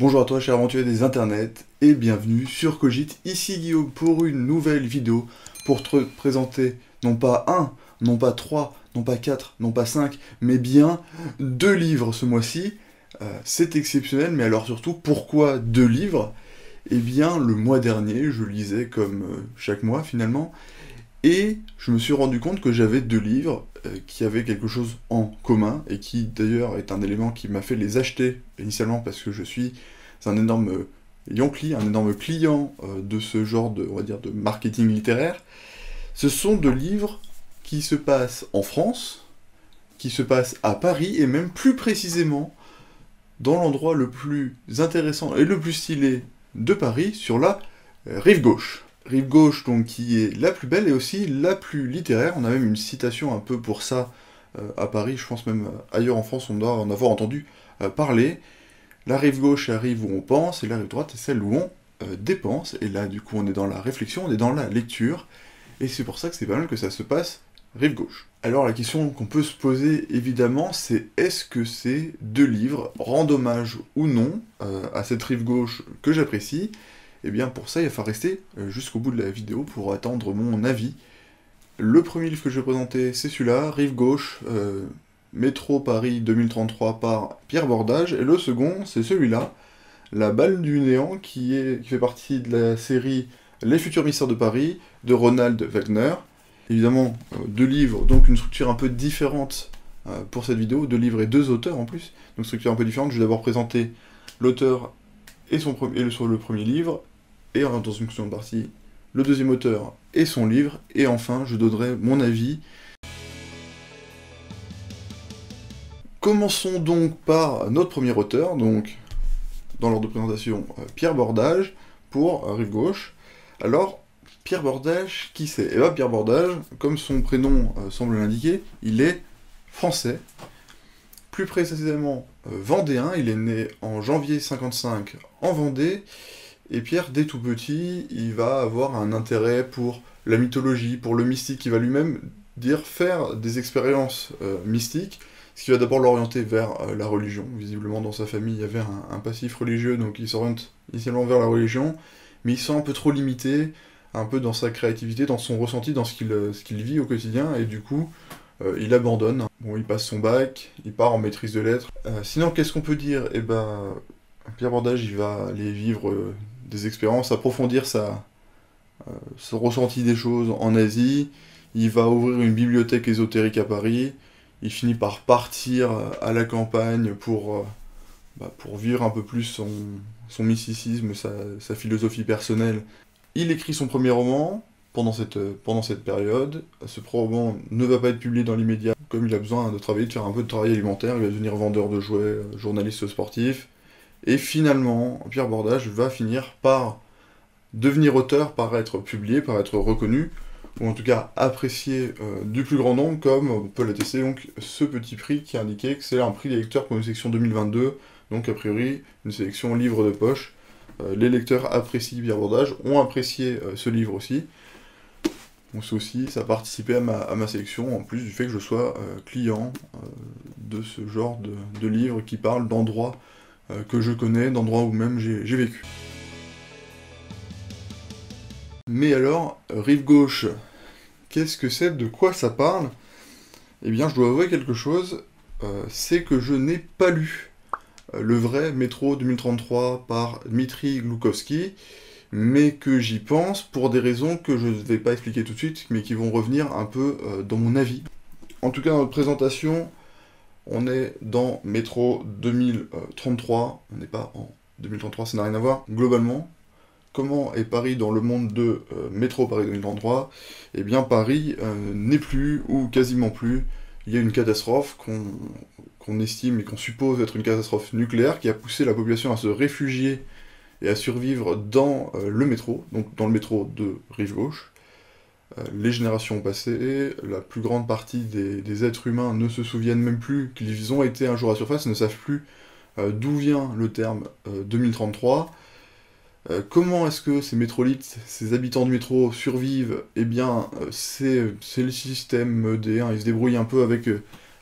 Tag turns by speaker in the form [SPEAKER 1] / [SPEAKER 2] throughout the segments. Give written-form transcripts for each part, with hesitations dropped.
[SPEAKER 1] Bonjour à toi cher aventurier des internets et bienvenue sur Cogite, ici Guillaume pour une nouvelle vidéo pour te présenter non pas un, non pas trois, non pas quatre, non pas cinq, mais bien 2 livres ce mois-ci. C'est exceptionnel, mais alors surtout pourquoi 2 livres? Eh bien le mois dernier je lisais comme chaque mois finalement, et je me suis rendu compte que j'avais 2 livres qui avaient quelque chose en commun, et qui d'ailleurs est un élément qui m'a fait les acheter initialement parce que je suis un énorme Yonkli, un énorme client de ce genre de, on va dire, de marketing littéraire. Ce sont 2 livres qui se passent en France, qui se passent à Paris, et même plus précisément dans l'endroit le plus intéressant et le plus stylé de Paris, sur la rive gauche. Rive gauche, donc, qui est la plus belle et aussi la plus littéraire. On a même une citation un peu pour ça à Paris, je pense même ailleurs en France, on doit en avoir entendu parler. La rive gauche est la rive où on pense, et la rive droite est celle où on dépense. Et là, du coup, on est dans la réflexion, on est dans la lecture, et c'est pour ça que c'est pas mal que ça se passe rive gauche. Alors la question qu'on peut se poser, évidemment, c'est est-ce que ces 2 livres rendent hommage ou non à cette rive gauche que j'apprécie? Et bien pour ça, il va falloir rester jusqu'au bout de la vidéo pour attendre mon avis. Le premier livre que je vais présenter, c'est celui-là, Rive gauche, Métro Paris 2033 par Pierre Bordage, et le second, c'est celui-là, La balle du néant, qui fait partie de la série Les futurs mystères de Paris, de Ronald Wagner. Évidemment, 2 livres, donc une structure un peu différente pour cette vidéo, 2 livres et 2 auteurs en plus, donc structure un peu différente. Je vais d'abord présenter l'auteur et sur le premier livre, et dans une seconde partie, le deuxième auteur et son livre, et enfin, je donnerai mon avis. Commençons donc par notre premier auteur, donc, dans l'ordre de présentation, Pierre Bordage, pour Rive gauche. Alors, Pierre Bordage, qui c'est? Eh bien, Pierre Bordage, comme son prénom semble l'indiquer, il est français, plus précisément vendéen. Il est né en janvier 55 en Vendée, et Pierre, dès tout petit, il va avoir un intérêt pour la mythologie, pour le mystique. Il va lui-même faire des expériences mystiques, ce qui va d'abord l'orienter vers la religion. Visiblement, dans sa famille, il y avait un passif religieux, donc il s'oriente initialement vers la religion, mais il se sent un peu trop limité, un peu dans sa créativité, dans son ressenti, dans ce qu'il vit au quotidien, et du coup, il abandonne. Bon, il passe son bac, il part en maîtrise de lettres. Sinon, qu'est-ce qu'on peut dire? Eh ben, Pierre Bordage, il va aller vivre des expériences, approfondir son ressenti des choses en Asie. Il va ouvrir une bibliothèque ésotérique à Paris. Il finit par partir à la campagne pour vivre un peu plus son mysticisme, sa philosophie personnelle. Il écrit son premier roman pendant cette période. Ce roman ne va pas être publié dans l'immédiat, comme il a besoin de travailler, de faire un peu de travail alimentaire. Il va devenir vendeur de jouets, journaliste sportif. Et finalement, Pierre Bordage va finir par devenir auteur, par être publié, par être reconnu, ou en tout cas apprécié du plus grand nombre, comme on peut l'attester donc ce petit prix qui indiquait que c'est un prix des lecteurs pour une sélection 2022, donc a priori une sélection livre de poche. Les lecteurs apprécient Pierre Bordage, ont apprécié ce livre aussi. Donc ça aussi, ça a participé à ma sélection, en plus du fait que je sois client de ce genre de livres qui parlent d'endroits que je connais, d'endroits où même j'ai vécu. Mais alors, Rive gauche, qu'est-ce que c'est? De quoi ça parle? Eh bien, je dois avouer quelque chose, c'est que je n'ai pas lu le vrai Métro 2033 par Dmitri Gloukovski, mais que j'y pense pour des raisons que je ne vais pas expliquer tout de suite, mais qui vont revenir un peu dans mon avis. En tout cas, dans notre présentation, on est dans Métro 2033, on n'est pas en 2033, ça n'a rien à voir. Globalement, comment est Paris dans le monde de Métro Paris 2033? Eh bien, Paris n'est plus, ou quasiment plus. Il y a une catastrophe qu'on estime et qu'on suppose être une catastrophe nucléaire qui a poussé la population à se réfugier et à survivre dans le métro, donc dans le métro de Rive gauche. Les générations ont passé, la plus grande partie des êtres humains ne se souviennent même plus qu'ils ont été un jour à surface, ne savent plus d'où vient le terme 2033. Comment est-ce que ces métrolites, ces habitants du métro survivent? Eh bien, c'est le système modé, hein. Ils se débrouillent un peu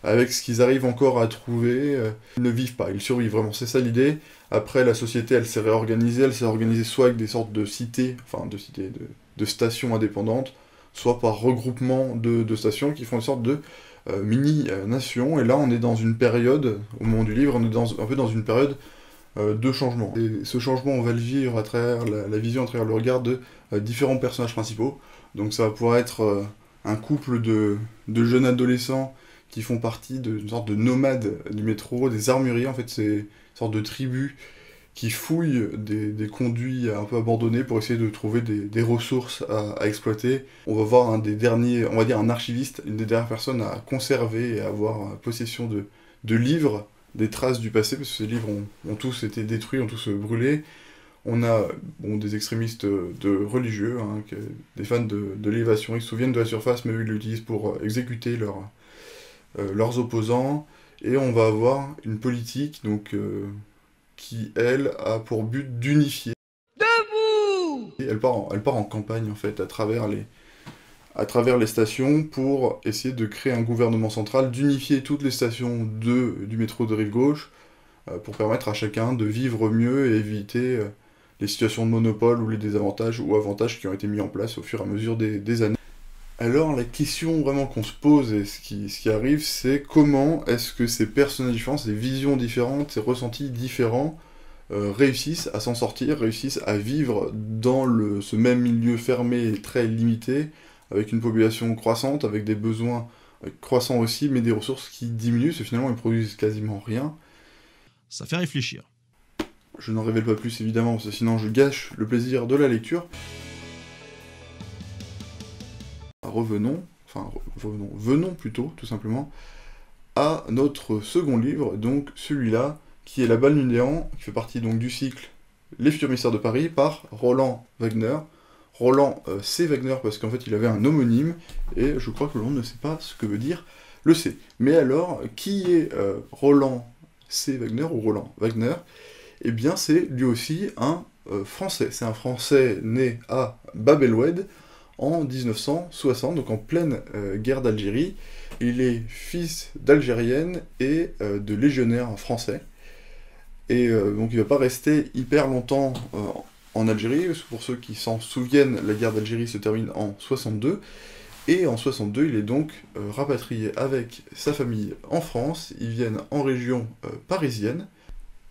[SPEAKER 1] avec ce qu'ils arrivent encore à trouver. Ils ne vivent pas, ils survivent vraiment, c'est ça l'idée. Après, la société, elle s'est réorganisée soit avec des sortes de cités, enfin de stations indépendantes, soit par regroupement de stations qui font une sorte de mini-nation. Et là, on est dans une période, au moment du livre, on est un peu dans une période de changement. Et ce changement, on va le vivre à travers la vision, à travers le regard de différents personnages principaux. Donc ça va pouvoir être un couple de jeunes adolescents qui font partie d'une sorte de nomades du métro, des armuriers, en fait, c'est une sorte de tribu qui fouillent des conduits un peu abandonnés pour essayer de trouver des ressources à exploiter. On va voir un des derniers, on va dire un archiviste, une des dernières personnes à conserver et à avoir possession de livres, des traces du passé, parce que ces livres ont tous été détruits, ont tous brûlé. On a des extrémistes religieux, hein, des fans de l'élévation, ils se souviennent de la surface, mais eux ils l'utilisent pour exécuter leurs opposants. Et on va avoir une politique donc, qui, elle, a pour but d'unifier. Debout ! Et elle part en campagne, en fait, à travers les stations, pour essayer de créer un gouvernement central, d'unifier toutes les stations du métro de rive gauche, pour permettre à chacun de vivre mieux et éviter les situations de monopole ou les désavantages ou avantages qui ont été mis en place au fur et à mesure des années. Alors la question vraiment qu'on se pose et ce qui arrive, c'est comment est-ce que ces personnages différents, ces visions différentes, ces ressentis différents réussissent à s'en sortir, réussissent à vivre dans ce même milieu fermé et très limité, avec une population croissante, avec des besoins croissants aussi, mais des ressources qui diminuent, parce que finalement ils produisent quasiment rien.
[SPEAKER 2] Ça fait réfléchir.
[SPEAKER 1] Je n'en révèle pas plus évidemment, parce que sinon je gâche le plaisir de la lecture. Venons plutôt, tout simplement, à notre second livre, donc celui-là, qui est La Balle du Néant, qui fait partie donc du cycle Les futurs mystères de Paris, par Roland Wagner. Roland C. Wagner, parce qu'en fait il avait un homonyme, et je crois que l'on ne sait pas ce que veut dire le C. Mais alors, qui est Roland C. Wagner, ou Roland Wagner? Eh bien c'est lui aussi un Français. C'est un Français né à Bab el-Oued, en 1960, donc en pleine guerre d'Algérie. Il est fils d'Algérienne et de légionnaires français. Et donc il ne va pas rester hyper longtemps en Algérie. Pour ceux qui s'en souviennent, la guerre d'Algérie se termine en 62. Et en 62, il est donc rapatrié avec sa famille en France. Ils viennent en région parisienne.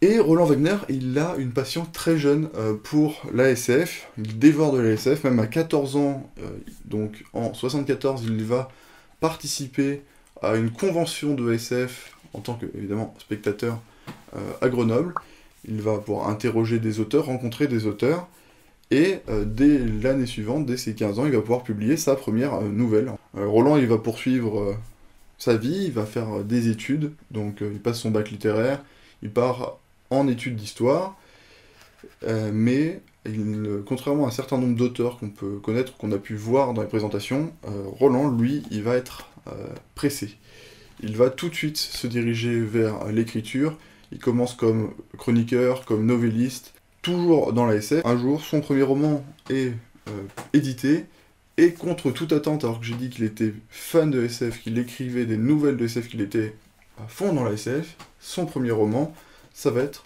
[SPEAKER 1] Et Roland Wagner, il a une passion très jeune pour l'ASF, il dévore de l'ASF, même à 14 ans, donc en 74, il va participer à une convention de ASF, en tant que, évidemment, spectateur à Grenoble. Il va pouvoir interroger des auteurs, rencontrer des auteurs, et dès l'année suivante, dès ses 15 ans, il va pouvoir publier sa première nouvelle. Roland, il va poursuivre sa vie, il va faire des études, donc il passe son bac littéraire, il part en études d'histoire, mais contrairement à un certain nombre d'auteurs qu'on peut connaître, qu'on a pu voir dans les présentations, Roland, lui, il va être pressé. Il va tout de suite se diriger vers l'écriture, il commence comme chroniqueur, comme novelliste, toujours dans la SF. Un jour, son premier roman est édité, et contre toute attente, alors que j'ai dit qu'il était fan de SF, qu'il écrivait des nouvelles de SF, qu'il était à fond dans la SF, son premier roman, ça va être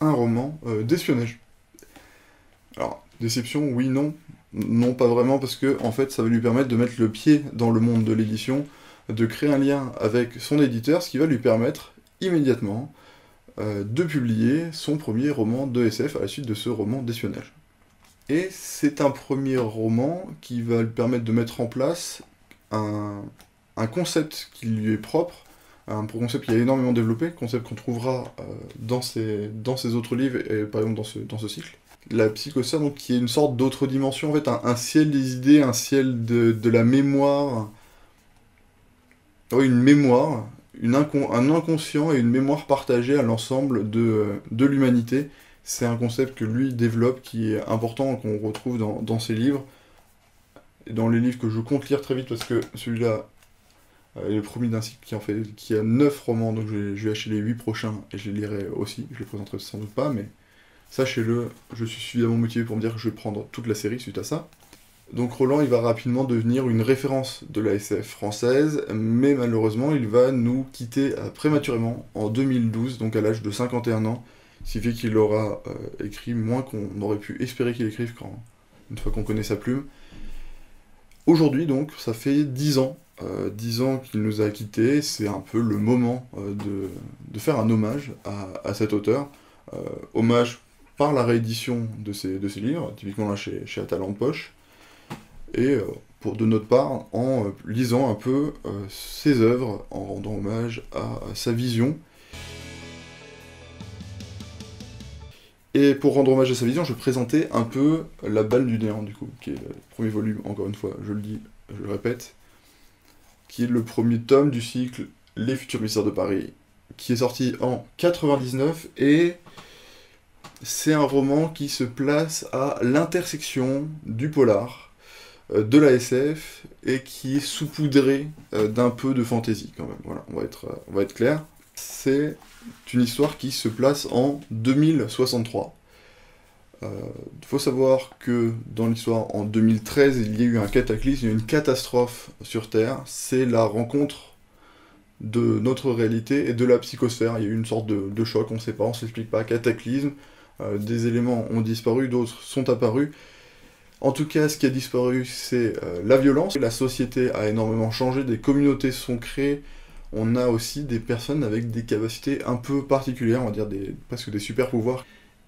[SPEAKER 1] un roman d'espionnage. Alors, déception, oui, non. Non, pas vraiment, parce que, en fait, ça va lui permettre de mettre le pied dans le monde de l'édition, de créer un lien avec son éditeur, ce qui va lui permettre, immédiatement, de publier son premier roman de SF à la suite de ce roman d'espionnage. Et c'est un premier roman qui va lui permettre de mettre en place un concept qui lui est propre, un concept qui a énormément développé, concept qu'on trouvera dans ses autres livres, et par exemple dans ce cycle. La psychosphère, donc, qui est une sorte d'autre dimension, en fait, un ciel des idées, un ciel de la mémoire, oui, une mémoire, un inconscient et une mémoire partagée à l'ensemble de l'humanité. C'est un concept que lui développe, qui est important, qu'on retrouve dans ses livres, et dans les livres que je compte lire très vite, parce que celui-là, il est le premier d'un cycle qui a 9 romans, donc je vais acheter les 8 prochains, et je les lirai aussi, je les présenterai sans doute pas, mais sachez-le, je suis suffisamment motivé pour me dire que je vais prendre toute la série suite à ça. Donc Roland, il va rapidement devenir une référence de la SF française, mais malheureusement, il va nous quitter prématurément en 2012, donc à l'âge de 51 ans. ce qui fait qu'il aura écrit moins qu'on aurait pu espérer qu'il écrive une fois qu'on connaît sa plume. Aujourd'hui donc, ça fait 10 ans. 10 ans qu'il nous a quittés, c'est un peu le moment de faire un hommage à cet auteur. Hommage par la réédition de ses livres, typiquement là chez Talent de Poche, et de notre part, en lisant un peu ses œuvres, en rendant hommage à sa vision. Et pour rendre hommage à sa vision, je présentais un peu La Balle du Néant, du coup, qui est le premier volume, encore une fois, je le dis, je le répète, qui est le premier tome du cycle Les Futurs Mystères de Paris, qui est sorti en 99, et c'est un roman qui se place à l'intersection du polar, de la SF, et qui est saupoudré d'un peu de fantaisie, quand même. Voilà, on va être clair. C'est une histoire qui se place en 2063. Faut savoir que dans l'histoire, en 2013, il y a eu un cataclysme, il y a eu une catastrophe sur Terre. C'est la rencontre de notre réalité et de la psychosphère. Il y a eu une sorte de choc, on ne sait pas, on ne s'explique pas. Cataclysme, des éléments ont disparu, d'autres sont apparus. En tout cas, ce qui a disparu, c'est la violence. La société a énormément changé, des communautés sont créées. On a aussi des personnes avec des capacités un peu particulières, on va dire presque des super-pouvoirs.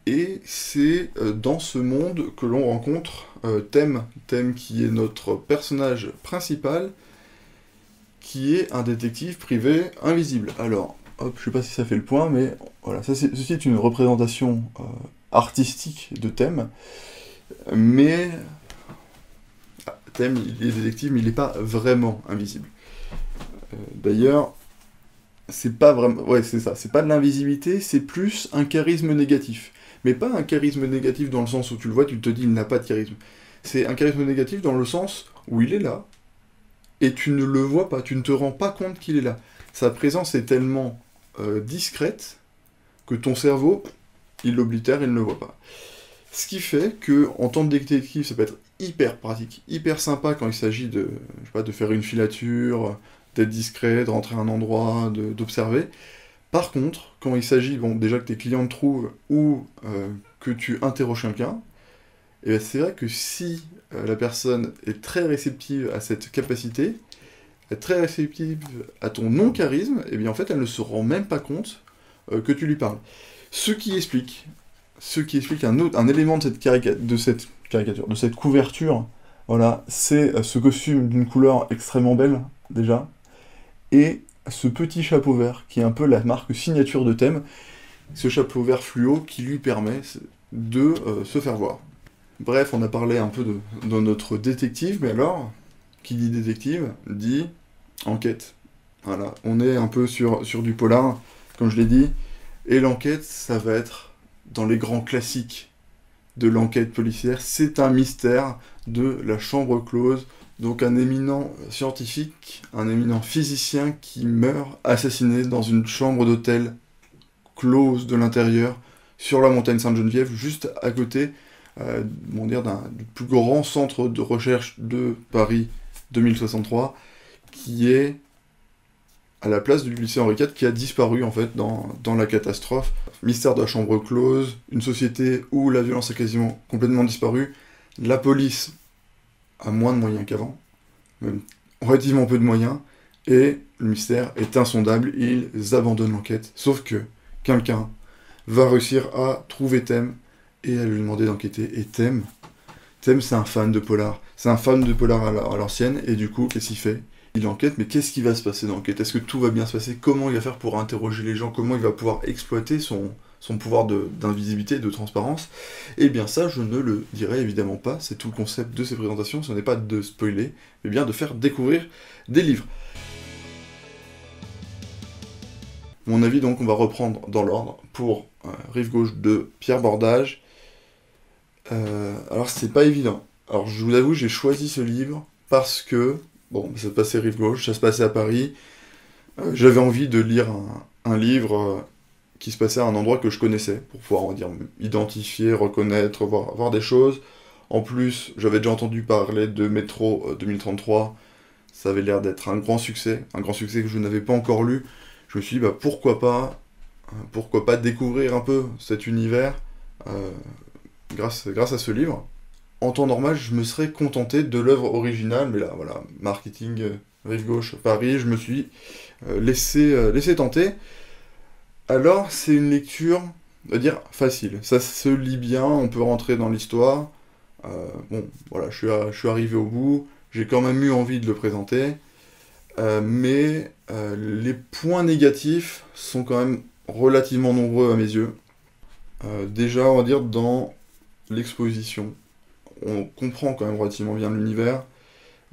[SPEAKER 1] Et c'est dans ce monde que l'on rencontre Thème qui est notre personnage principal, qui est un détective privé invisible. Alors, hop, je sais pas si ça fait le point, mais voilà, ceci est une représentation artistique de Thème, mais Thème, il est détective, mais il n'est pas vraiment invisible. D'ailleurs, c'est pas vraiment... Ouais, c'est ça, c'est pas de l'invisibilité, c'est plus un charisme négatif. Mais pas un charisme négatif dans le sens où tu le vois, tu te dis il n'a pas de charisme. C'est un charisme négatif dans le sens où il est là, et tu ne le vois pas, tu ne te rends pas compte qu'il est là. Sa présence est tellement discrète que ton cerveau, il l'oblitère, il ne le voit pas. Ce qui fait que, en tant que détective, ça peut être hyper pratique, hyper sympa quand il s'agit de, je sais pas, de faire une filature, d'être discret, de rentrer à un endroit, d'observer. Par contre, quand il s'agit, bon, déjà que tes clients te trouvent ou que tu interroges quelqu'un, et ben c'est vrai que si la personne est très réceptive à cette capacité, est très réceptive à ton non-charisme, et bien en fait elle ne se rend même pas compte que tu lui parles. Ce qui explique un élément de cette caricature, de cette couverture, voilà, c'est ce costume d'une couleur extrêmement belle, déjà, et ce petit chapeau vert, qui est un peu la marque signature de Thème, ce chapeau vert fluo qui lui permet de se faire voir. Bref, on a parlé un peu de notre détective, mais alors, qui dit détective, dit enquête. Voilà, on est un peu sur du polar, comme je l'ai dit, et l'enquête, ça va être dans les grands classiques de l'enquête policière, c'est un mystère de la chambre close, donc un éminent scientifique, un éminent physicien qui meurt assassiné dans une chambre d'hôtel close de l'intérieur, sur la montagne Sainte-Geneviève, juste à côté du plus grand centre de recherche de Paris 2063, qui est à la place du lycée Henri IV, qui a disparu en fait dans la catastrophe. Mystère de la chambre close, une société où la violence a quasiment complètement disparu, la police a moins de moyens qu'avant, même relativement peu de moyens, et le mystère est insondable, ils abandonnent l'enquête, sauf que quelqu'un va réussir à trouver Thème et à lui demander d'enquêter, et Thème c'est un fan de polar, c'est un fan de polar à l'ancienne, et du coup, qu'est-ce qu'il fait ? Il enquête, mais qu'est-ce qui va se passer dans l'enquête ? Est-ce que tout va bien se passer ? Comment il va faire pour interroger les gens ? Comment il va pouvoir exploiter son pouvoir d'invisibilité et de transparence ? Eh bien ça, je ne le dirai évidemment pas, c'est tout le concept de ces présentations, ce n'est pas de spoiler, mais bien de faire découvrir des livres. Mon avis donc, on va reprendre dans l'ordre pour Rive gauche de Pierre Bordage. Alors c'est pas évident. Alors je vous avoue, j'ai choisi ce livre parce que, bon, ça se passait Rive gauche, ça se passait à Paris, j'avais envie de lire un livre qui se passait à un endroit que je connaissais, pour pouvoir, on va dire, identifier, reconnaître, voir des choses. En plus, j'avais déjà entendu parler de Métro 2033, ça avait l'air d'être un grand succès que je n'avais pas encore lu. Je me suis dit, bah pourquoi pas pourquoi pas découvrir un peu cet univers grâce à ce livre. En temps normal, je me serais contenté de l'œuvre originale, mais là, voilà, marketing, rive gauche, Paris, je me suis laissé tenter. Alors, c'est une lecture, on va dire, facile. Ça se lit bien, on peut rentrer dans l'histoire. Bon, voilà, je suis arrivé au bout, j'ai quand même eu envie de le présenter. Mais les points négatifs sont quand même relativement nombreux à mes yeux. Déjà, on va dire, dans l'exposition. On comprend quand même relativement bien l'univers,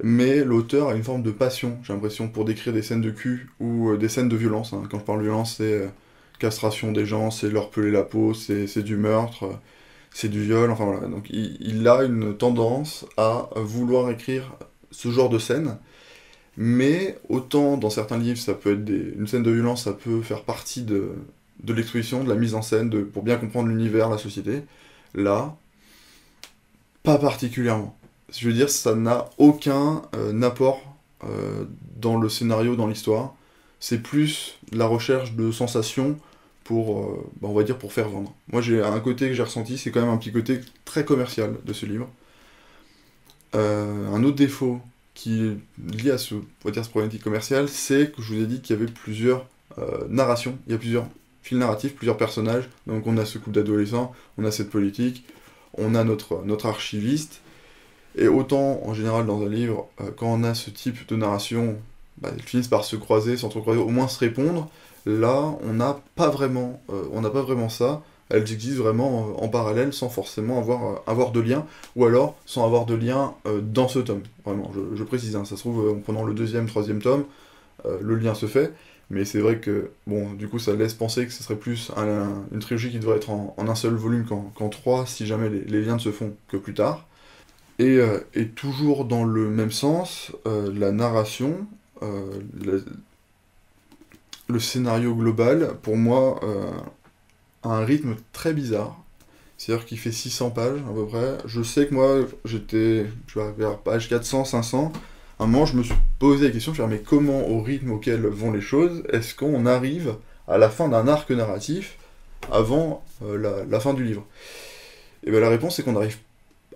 [SPEAKER 1] mais l'auteur a une forme de passion, j'ai l'impression, pour décrire des scènes de cul ou des scènes de violence. Hein. Quand je parle de violence, c'est castration des gens, c'est leur peler la peau, c'est du meurtre, c'est du viol, enfin voilà. Donc il a une tendance à vouloir écrire ce genre de scène, mais autant dans certains livres, ça peut être une scène de violence, ça peut faire partie de l'exposition, de la mise en scène, pour bien comprendre l'univers, la société. Là, pas particulièrement. Je veux dire, ça n'a aucun apport dans le scénario, dans l'histoire. C'est plus la recherche de sensations pour, on va dire, pour faire vendre. Moi, j'ai un côté que j'ai ressenti, c'est quand même un petit côté très commercial de ce livre. Un autre défaut qui est lié à ce problématique commerciale, c'est que je vous ai dit qu'il y avait plusieurs narrations, il y a plusieurs fils narratifs, plusieurs personnages. Donc on a ce couple d'adolescents, on a cette politique, on a notre archiviste, et autant en général dans un livre, quand on a ce type de narration, elles finissent par se croiser, s'entrecroiser, au moins se répondre. Là, on n'a pas vraiment ça. Elles existent vraiment en parallèle sans forcément avoir de lien, ou alors sans avoir de lien dans ce tome. Vraiment, je précise, hein, ça se trouve, en prenant le deuxième, troisième tome, le lien se fait, mais c'est vrai que, bon, du coup, ça laisse penser que ce serait plus une trilogie qui devrait être en un seul volume qu'en trois, si jamais les liens ne se font que plus tard. Et toujours dans le même sens, la narration, le scénario global, pour moi, a un rythme très bizarre. C'est-à-dire qu'il fait 600 pages, à peu près. Je sais que moi, j'étais vers page 400, 500. À un moment, je me suis posé la question, je me suis dit, mais comment, au rythme auquel vont les choses, est-ce qu'on arrive à la fin d'un arc narratif avant la fin du livre? Et bien la réponse, c'est qu'on n'arrive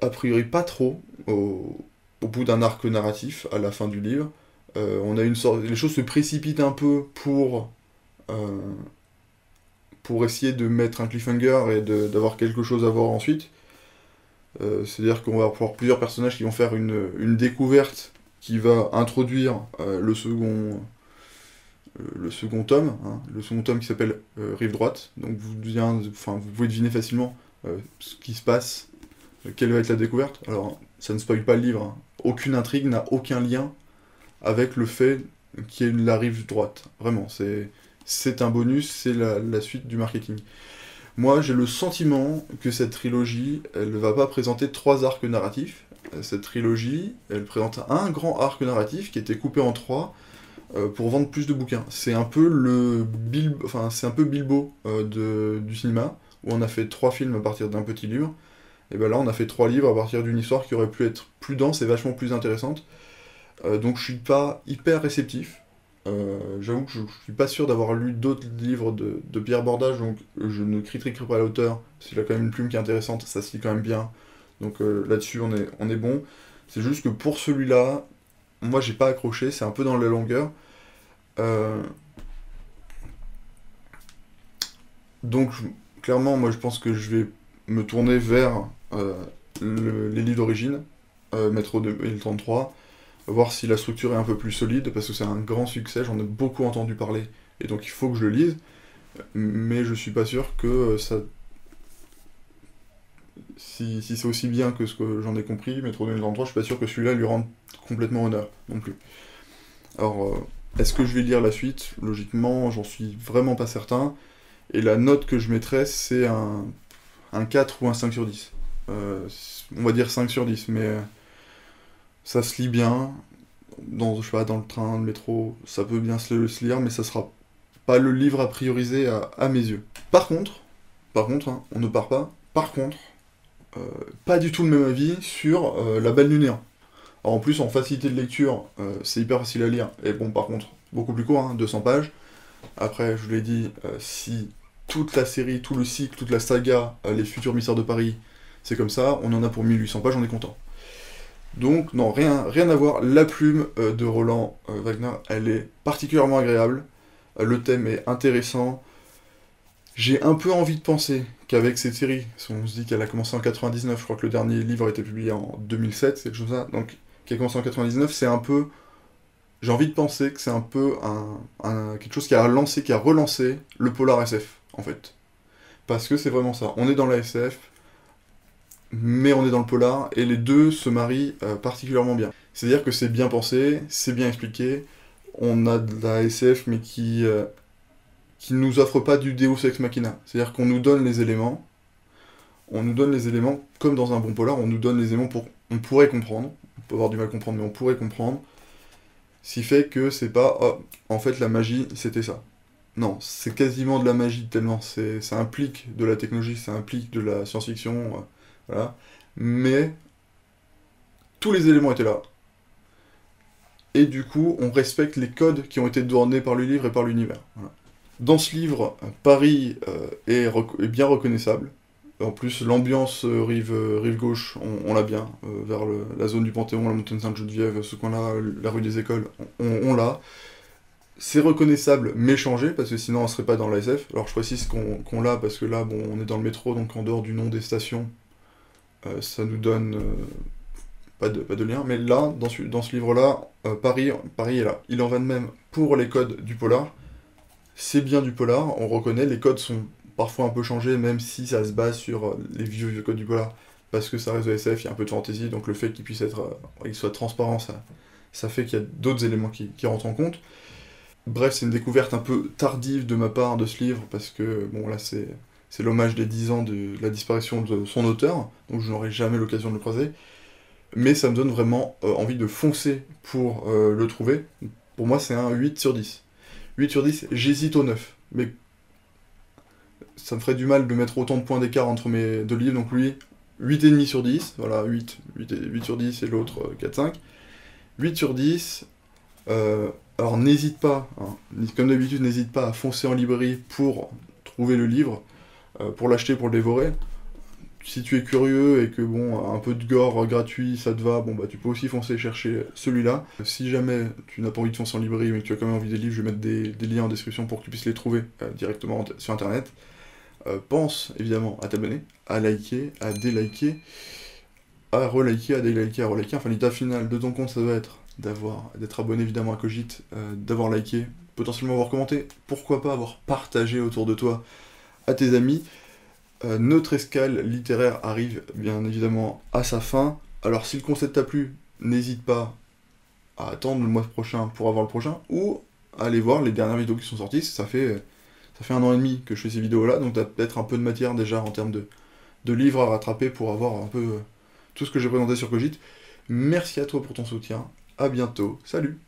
[SPEAKER 1] a priori pas trop au bout d'un arc narratif, à la fin du livre. On a une sorte, les choses se précipitent un peu pour essayer de mettre un cliffhanger et d'avoir quelque chose à voir ensuite. C'est-à-dire qu'on va avoir plusieurs personnages qui vont faire une découverte qui va introduire le second tome, hein, le second tome qui s'appelle Rive droite. Donc vous pouvez deviner facilement ce qui se passe, quelle va être la découverte. Alors ça ne spoil pas le livre, hein. Aucune intrigue n'a aucun lien avec le fait qu'il y ait la rive droite. Vraiment, c'est un bonus, c'est la suite du marketing. Moi, j'ai le sentiment que cette trilogie, elle ne va pas présenter 3 arcs narratifs. Cette trilogie, elle présente un grand arc narratif qui était coupé en 3 pour vendre plus de bouquins. C'est un peu Bilbo du cinéma, où on a fait 3 films à partir d'un petit livre. Et ben là, on a fait 3 livres à partir d'une histoire qui aurait pu être plus dense et vachement plus intéressante. Donc je suis pas hyper réceptif. J'avoue que je suis pas sûr d'avoir lu d'autres livres de Pierre Bordage, donc je ne critiquerai pas l'auteur. S'il a quand même une plume qui est intéressante, ça se lit quand même bien. Donc là-dessus, on est bon. C'est juste que pour celui-là, moi j'ai pas accroché, c'est un peu dans la longueur. Donc clairement, moi je pense que je vais me tourner vers les livres d'origine, Métro 2033. Voir si la structure est un peu plus solide, parce que c'est un grand succès, j'en ai beaucoup entendu parler, et donc il faut que je le lise, mais je suis pas sûr que ça... Si c'est aussi bien que ce que j'en ai compris, Métro 2033, je suis pas sûr que celui-là lui rende complètement honneur, non plus. Alors, est-ce que je vais lire la suite? Logiquement, j'en suis vraiment pas certain, et la note que je mettrais, c'est un 4 ou un 5 sur 10. On va dire 5 sur 10, mais... ça se lit bien, je sais pas, dans le train, le métro, ça peut bien se lire, mais ça sera pas le livre à prioriser à mes yeux. Par contre, hein, on ne part pas, pas du tout le même avis sur La Belle du Néant. Alors en plus, en facilité de lecture, c'est hyper facile à lire, et bon, par contre, beaucoup plus court, hein, 200 pages. Après, je vous l'ai dit, si toute la série, tout le cycle, toute la saga, les futurs mystères de Paris, c'est comme ça, on en a pour 1800 pages, on est content. Donc, non, rien à voir. La plume de Roland Wagner, elle est particulièrement agréable. Le thème est intéressant. J'ai un peu envie de penser qu'avec cette série, on se dit qu'elle a commencé en 99, je crois que le dernier livre a été publié en 2007, c'est quelque chose comme ça, donc qui a commencé en 99, c'est un peu... J'ai envie de penser que c'est un peu quelque chose qui a relancé le polar SF, en fait. Parce que c'est vraiment ça. On est dans la SF, mais on est dans le polar, et les deux se marient particulièrement bien. C'est-à-dire que c'est bien pensé, c'est bien expliqué, on a de la SF, mais qui nous offre pas du Deus Ex Machina. C'est-à-dire qu'on nous donne les éléments, comme dans un bon polar, on nous donne les éléments pour... On pourrait comprendre, on peut avoir du mal à comprendre, mais on pourrait comprendre, ce qui fait que c'est pas, oh, en fait la magie, c'était ça. Non, c'est quasiment de la magie, tellement ça implique de la technologie, ça implique de la science-fiction, voilà. Mais tous les éléments étaient là. Et du coup, on respecte les codes qui ont été donnés par le livre et par l'univers. Voilà. Dans ce livre, Paris est bien reconnaissable. En plus, l'ambiance rive gauche, on l'a bien, vers la zone du Panthéon, la montagne Sainte-Geneviève, ce coin-là, la rue des Écoles, on l'a. C'est reconnaissable, mais changé, parce que sinon on serait pas dans la SF. Alors je précise qu'on l'a, parce que là, bon, on est dans le métro, donc en dehors du nom des stations, ça nous donne pas de lien. Mais là, dans ce livre-là, Paris est là. Il en va de même pour les codes du polar. C'est bien du polar, on reconnaît, les codes sont parfois un peu changés, même si ça se base sur les vieux codes du polar, parce que ça reste de SF, il y a un peu de fantasy, donc le fait qu'il puisse être, qu'il soit transparent, ça fait qu'il y a d'autres éléments qui rentrent en compte. Bref, c'est une découverte un peu tardive de ma part de ce livre, parce que, bon, là, c'est l'hommage des 10 ans de la disparition de son auteur, donc je n'aurai jamais l'occasion de le croiser, mais ça me donne vraiment envie de foncer pour le trouver. Pour moi, c'est un 8 sur 10. 8 sur 10, j'hésite au 9, mais ça me ferait du mal de mettre autant de points d'écart entre mes deux livres, donc lui, 8,5 sur 10, voilà, 8 sur 10 et l'autre 4-5. 8 sur 10, alors n'hésite pas, hein, comme d'habitude, n'hésite pas à foncer en librairie pour trouver le livre, pour l'acheter, pour le dévorer. Si tu es curieux et que bon, un peu de gore gratuit, ça te va, bon bah tu peux aussi foncer chercher celui-là. Si jamais tu n'as pas envie de foncer en librairie, mais que tu as quand même envie des livres, je vais mettre des liens en description pour que tu puisses les trouver directement sur internet. Pense évidemment à t'abonner, à liker, à déliker, à reliker, à déliker, à reliker. Enfin, l'état final de ton compte, ça doit être d'être abonné évidemment à Cogite, d'avoir liké, potentiellement avoir commenté, pourquoi pas avoir partagé autour de toi à tes amis. Notre escale littéraire arrive bien évidemment à sa fin. Alors si le concept t'a plu, n'hésite pas à attendre le mois prochain pour avoir le prochain, ou à aller voir les dernières vidéos qui sont sorties. Ça fait 1 an et demi que je fais ces vidéos-là, donc t'as peut-être un peu de matière déjà en termes de livres à rattraper pour avoir un peu tout ce que j'ai présenté sur Cogite. Merci à toi pour ton soutien, à bientôt, salut!